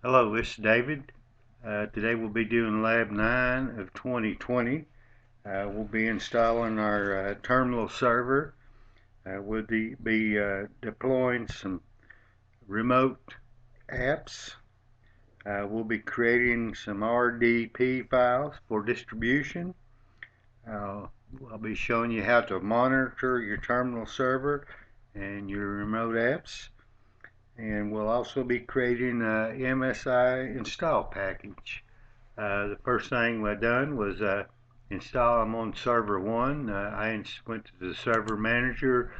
Hello, this is David. Today we'll be doing Lab 9 of 2020. We'll be installing our terminal server. We'll be deploying some remote apps. We'll be creating some RDP files for distribution. I'll be showing you how to monitor your terminal server and your remote apps. And we'll also be creating a MSI install package. The first thing I done was install them on server 1. I went to the server manager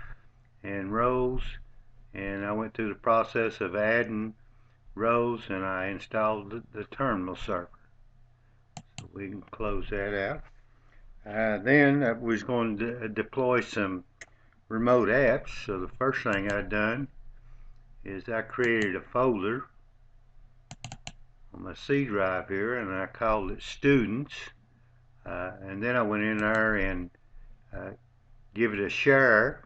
and roles, and I went through the process of adding roles, and I installed the terminal server. So we can close that out. Then I was going to deploy some remote apps. So the first thing I done is I created a folder on my C drive here, and I called it Students. And then I went in there and give it a share,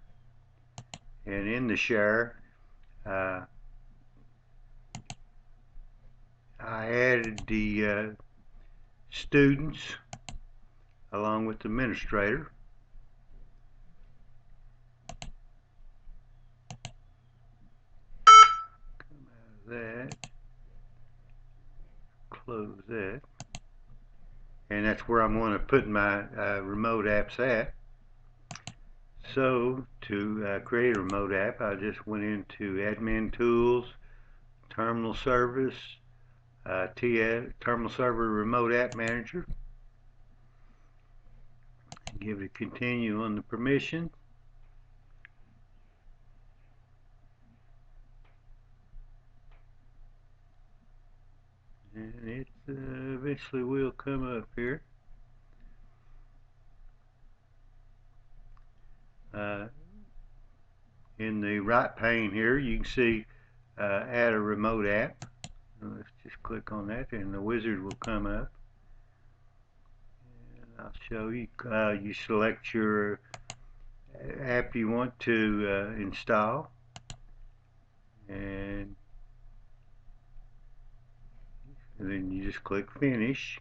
and in the share I added the students along with the administrator. Come out of that, close that, and that's where I'm going to put my remote apps at. So to create a remote app, I just went into Admin Tools, Terminal Service, Terminal Server Remote App Manager. Give it continue on the permission. And it eventually will come up here. In the right pane here, you can see add a remote app. Let's just click on that, and the wizard will come up. And I'll show you. You select your app you want to install, and then you just click Finish.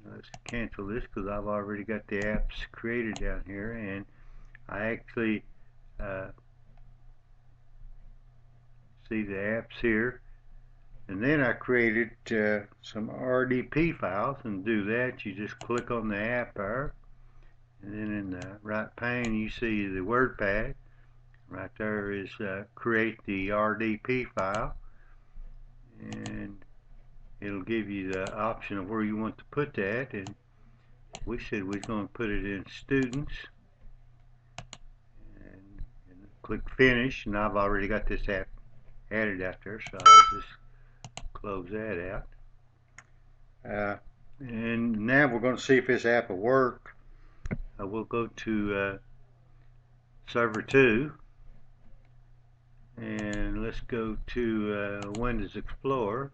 Let's cancel this because I've already got the apps created down here, and I actually see the apps here. And then I created some RDP files, and to do that you just click on the app there, and then in the right pane you see the WordPad. Right there is create the RDP file, and it'll give you the option of where you want to put that, and we said we're going to put it in students, and click Finish, and I've already got this app added out there, so I'll just close that out. And now we're going to see if this app will work. We'll go to server 2, and let's go to Windows Explorer.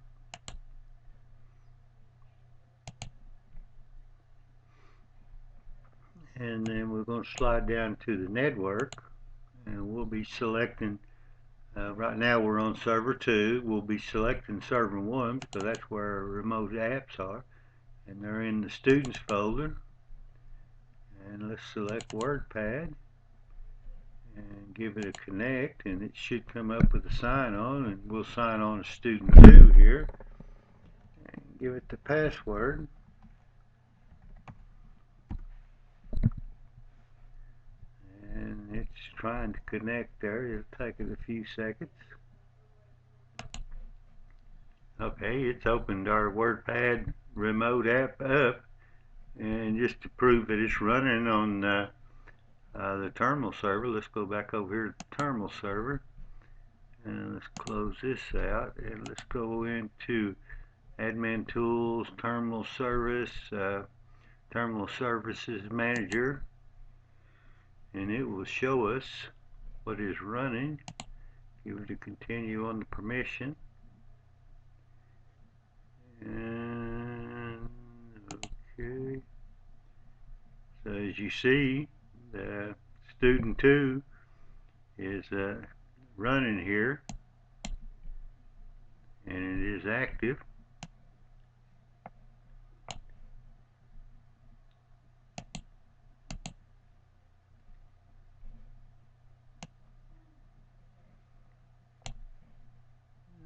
And then we're going to slide down to the network, and we'll be selecting right now we're on server 2. We'll be selecting server 1 because that's where our remote apps are, and they're in the students folder. And let's select WordPad and give it a connect, and it should come up with a sign on, and we'll sign on as student 2 here and give it the password. And it's trying to connect there. It'll take it a few seconds. Okay, it's opened our WordPad remote app up, and just to prove that it's running on the terminal server, let's go back over here to the terminal server, and let's close this out, and let's go into Admin Tools, Terminal Service, Terminal Services Manager, and it will show us what is running. Give it a continue on the permission. And okay, so as you see, the student 2 is running here, and is active.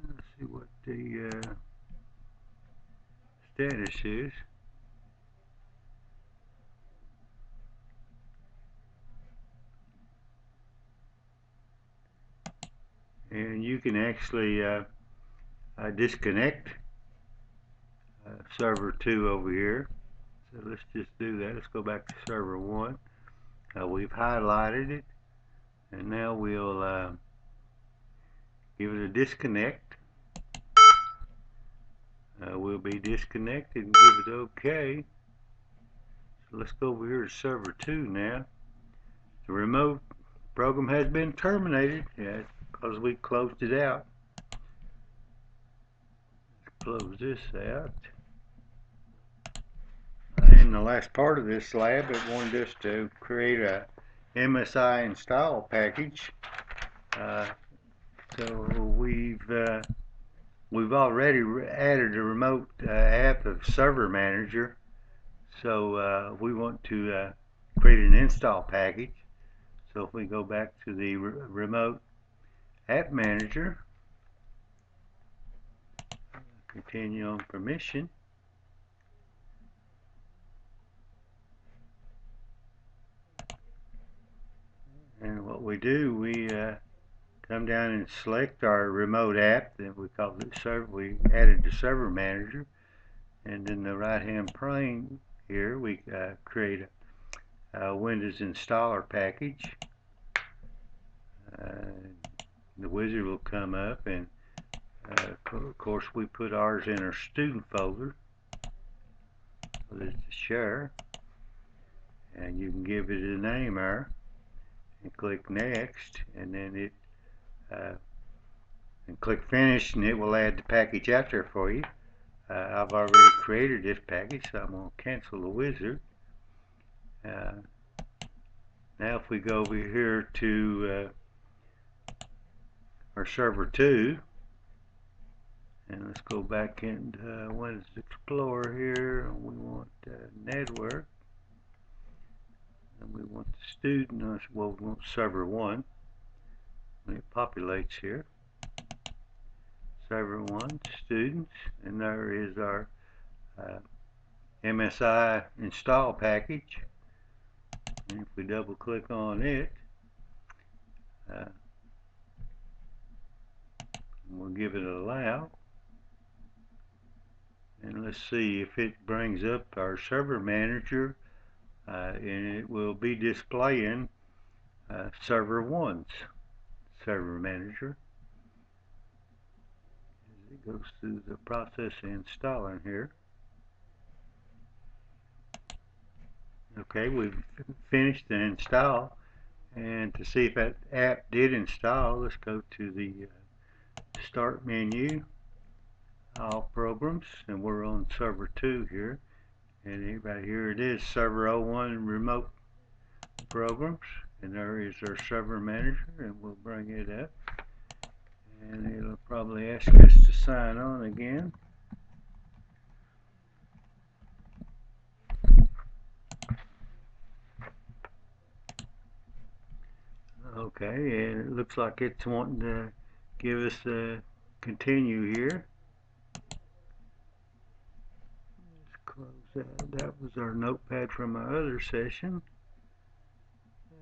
Let's see what the status is. And you can actually disconnect server 2 over here. So let's just do that. Let's go back to server 1. We've highlighted it, and now we'll give it a disconnect. We'll be disconnected and give it OK. So let's go over here to server 2 now. The remote program has been terminated because we closed it out. Let's close this out. In the last part of this lab, it wanted us to create a MSI install package. So we've already added a remote app of Server Manager. So we want to create an install package. So if we go back to the remote app manager, continue on permission. And what we do, we come down and select our remote app that we called it server. We added the Server Manager, and in the right-hand pane here, we create a Windows installer package. The wizard will come up, and of course we put ours in our student folder. So there's the share, and you can give it a name there, and click next, and then it and click finish, and it will add the package out there for you. I've already created this package, so I'm going to cancel the wizard. Now if we go over here to our server 2, and let's go back into Windows Explorer here, and we want network, and we want the student, well, we want server 1, and it populates here. Server 1, students, and there is our MSI install package. And if we double click on it, we'll give it allow, and let's see if it brings up our Server Manager, and it will be displaying server 1's Server Manager as it goes through the process of installing here. Okay, we've finished the install, and to see if that app did install, let's go to the Start menu, All Programs, and we're on Server 2 here, and right here it is, Server 01 Remote Programs, and there is our Server Manager, and we'll bring it up, and it'll probably ask us to sign on again. Okay, and it looks like it's wanting to give us a continue here. Let's close that. That was our notepad from our other session.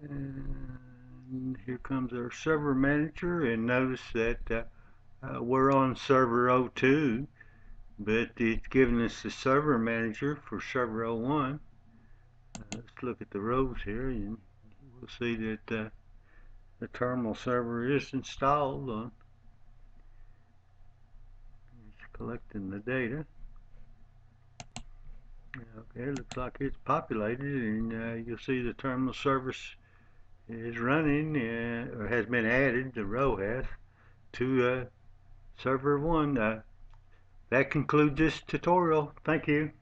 And here comes our Server Manager, and notice that we're on server 02, but it's giving us the Server Manager for server 01. Let's look at the rows here, and we'll see that the terminal server is installed on. It's collecting the data. Okay, looks like it's populated, and you'll see the terminal service is running, or has been added, the row has, to server 1. That concludes this tutorial. Thank you.